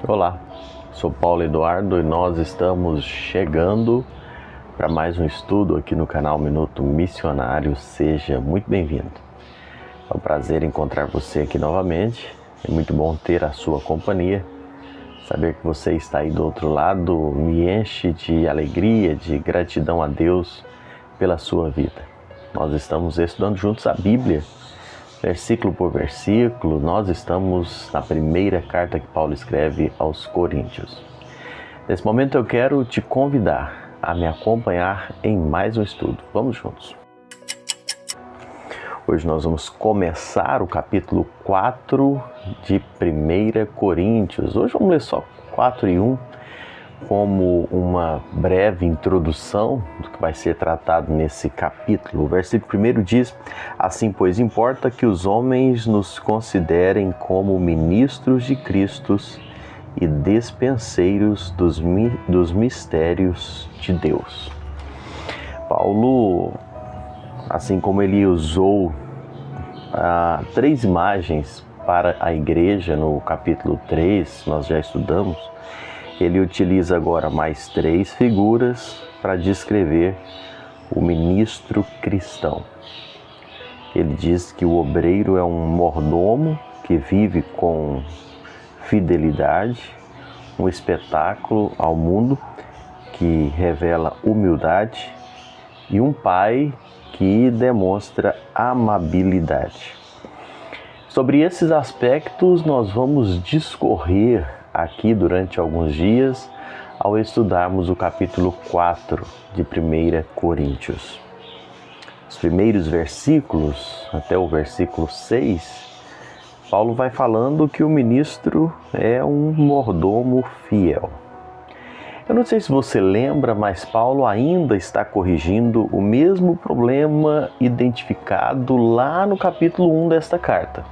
Olá, sou Paulo Eduardo e nós estamos chegando para mais um estudo aqui no canal Minuto Missionário. Seja muito bem-vindo. É um prazer encontrar você aqui novamente. É muito bom ter a sua companhia. Saber que você está aí do outro lado me enche de alegria, de gratidão a Deus pela sua vida. Nós estamos estudando juntos a Bíblia, versículo por versículo. Nós estamos na primeira carta que Paulo escreve aos Coríntios. Nesse momento eu quero te convidar a me acompanhar em mais um estudo. Vamos juntos. Hoje nós vamos começar o capítulo 4 de 1 Coríntios. Hoje vamos ler só 4 e 1 como uma breve introdução do que vai ser tratado nesse capítulo. O versículo 1 diz: assim, pois, importa que os homens nos considerem como ministros de Cristo e despenseiros dos mistérios de Deus. Paulo, assim como ele usou 3 imagens para a igreja no capítulo 3, nós já estudamos, ele utiliza agora mais 3 figuras para descrever o ministro cristão. Ele diz que o obreiro é um mordomo que vive com fidelidade, um espetáculo ao mundo que revela humildade e um pai que demonstra amabilidade. Sobre esses aspectos nós vamos discorrer aqui durante alguns dias ao estudarmos o capítulo 4 de 1 Coríntios. Os primeiros versículos, até o versículo 6, Paulo vai falando que o ministro é um mordomo fiel. Eu não sei se você lembra, mas Paulo ainda está corrigindo o mesmo problema identificado lá no capítulo 1 desta carta.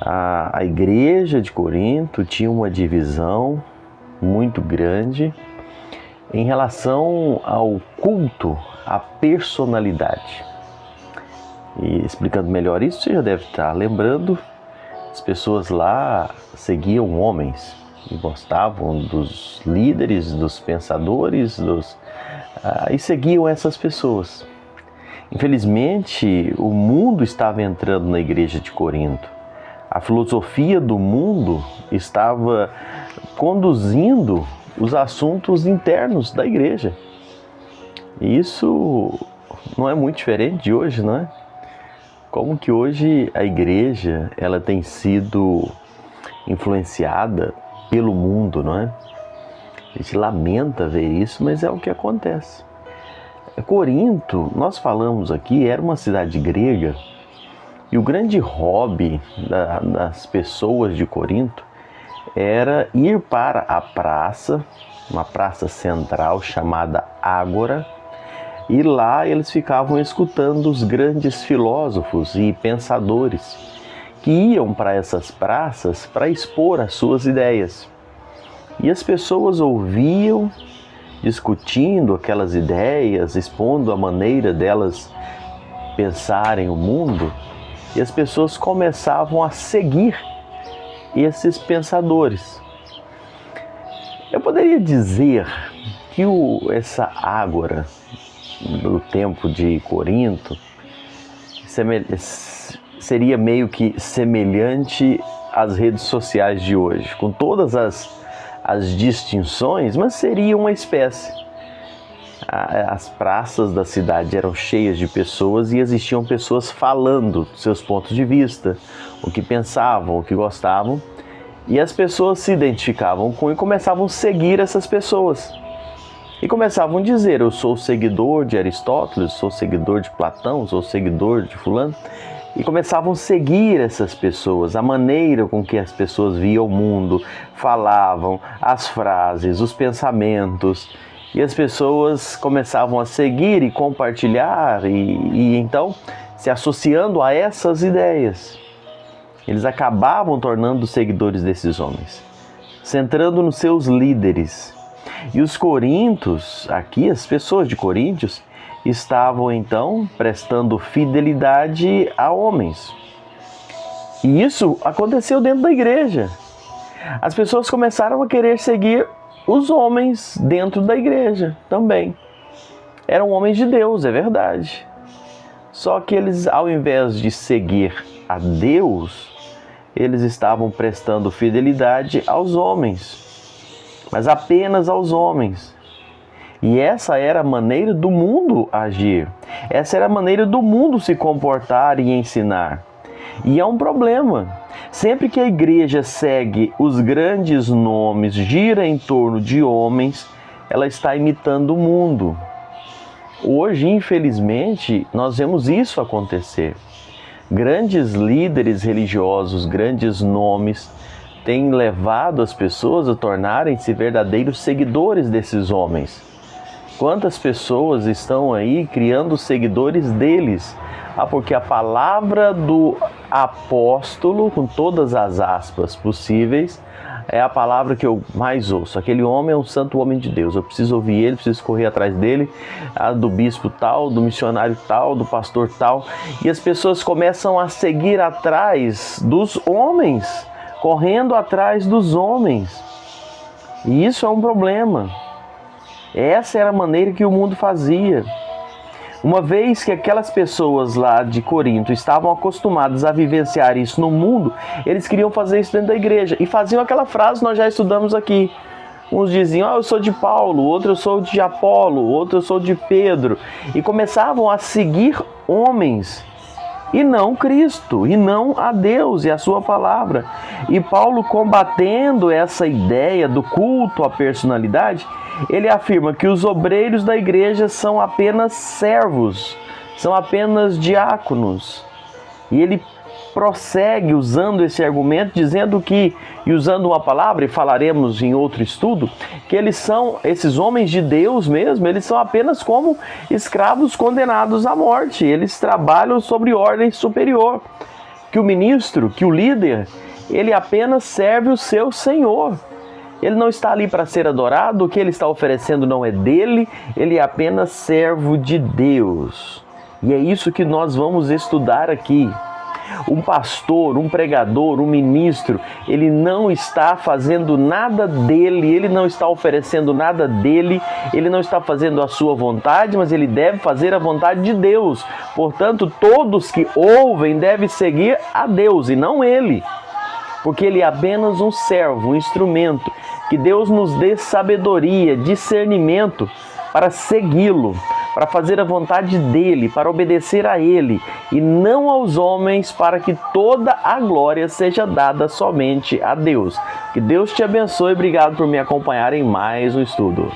A igreja de Corinto tinha uma divisão muito grande em relação ao culto à personalidade. E explicando melhor isso, você já deve estar lembrando, as pessoas lá seguiam homens e gostavam dos líderes, dos pensadores, e seguiam essas pessoas. Infelizmente, o mundo estava entrando na igreja de Corinto. A filosofia do mundo estava conduzindo os assuntos internos da igreja. E isso não é muito diferente de hoje, não é? Como que hoje a igreja ela tem sido influenciada pelo mundo, não é? A gente lamenta ver isso, mas é o que acontece. Corinto, nós falamos aqui, era uma cidade grega. E o grande hobby das pessoas de Corinto era ir para a praça, uma praça central chamada Ágora, e lá eles ficavam escutando os grandes filósofos e pensadores que iam para essas praças para expor as suas ideias. E as pessoas ouviam, discutindo aquelas ideias, expondo a maneira delas pensarem o mundo. E as pessoas começavam a seguir esses pensadores. Eu poderia dizer que essa ágora do tempo de Corinto seria meio que semelhante às redes sociais de hoje, com todas as distinções, mas seria uma espécie. As praças da cidade eram cheias de pessoas e existiam pessoas falando seus pontos de vista, o que pensavam, o que gostavam, e as pessoas se identificavam com e começavam a seguir essas pessoas. E começavam a dizer: eu sou seguidor de Aristóteles, sou seguidor de Platão, sou seguidor de fulano. E começavam a seguir essas pessoas, a maneira com que as pessoas viam o mundo, falavam, as frases, os pensamentos. E as pessoas começavam a seguir e compartilhar e então se associando a essas ideias. Eles acabavam tornando seguidores desses homens, centrando nos seus líderes. E os coríntios, aqui as pessoas de Coríntios, estavam então prestando fidelidade a homens. E isso aconteceu dentro da igreja. as pessoas começaram a querer seguir os homens dentro da igreja também. Eram homens de Deus, é verdade. Só que eles, ao invés de seguir a Deus, eles estavam prestando fidelidade aos homens, mas apenas aos homens. E essa era a maneira do mundo agir. Essa era a maneira do mundo se comportar e ensinar. E é um problema. Sempre que a igreja segue os grandes nomes, gira em torno de homens, ela está imitando o mundo. Hoje, infelizmente, nós vemos isso acontecer. Grandes líderes religiosos, grandes nomes, têm levado as pessoas a tornarem-se verdadeiros seguidores desses homens. Quantas pessoas estão aí criando seguidores deles? Porque a palavra do apóstolo, com todas as aspas possíveis, é a palavra que eu mais ouço. Aquele homem é um santo homem de Deus. Eu preciso ouvir ele, preciso correr atrás dele, do bispo tal, do missionário tal, do pastor tal. E as pessoas começam a seguir atrás dos homens, correndo atrás dos homens. E isso é um problema. Essa era a maneira que o mundo fazia. Uma vez que aquelas pessoas lá de Corinto estavam acostumadas a vivenciar isso no mundo, eles queriam fazer isso dentro da igreja. E faziam aquela frase que nós já estudamos aqui. Uns diziam, eu sou de Paulo, outro eu sou de Apolo, outro eu sou de Pedro. E começavam a seguir homens, e não Cristo, e não a Deus e a sua palavra. E Paulo, combatendo essa ideia do culto à personalidade, ele afirma que os obreiros da igreja são apenas servos, são apenas diáconos. E ele prossegue usando esse argumento, dizendo que, e usando uma palavra, e falaremos em outro estudo, que eles são, esses homens de Deus mesmo, eles são apenas como escravos condenados à morte. Eles trabalham sobre ordem superior. Que o ministro, que o líder, ele apenas serve o seu Senhor. Ele não está ali para ser adorado, o que ele está oferecendo não é dele, ele é apenas servo de Deus. E é isso que nós vamos estudar aqui. Um pastor, um pregador, um ministro, ele não está fazendo nada dele, ele não está oferecendo nada dele, ele não está fazendo a sua vontade, mas ele deve fazer a vontade de Deus. Portanto, todos que ouvem devem seguir a Deus e não ele. Porque ele é apenas um servo, um instrumento. Que Deus nos dê sabedoria, discernimento para segui-lo, para fazer a vontade dele, para obedecer a ele e não aos homens, para que toda a glória seja dada somente a Deus. Que Deus te abençoe e obrigado por me acompanhar em mais um estudo.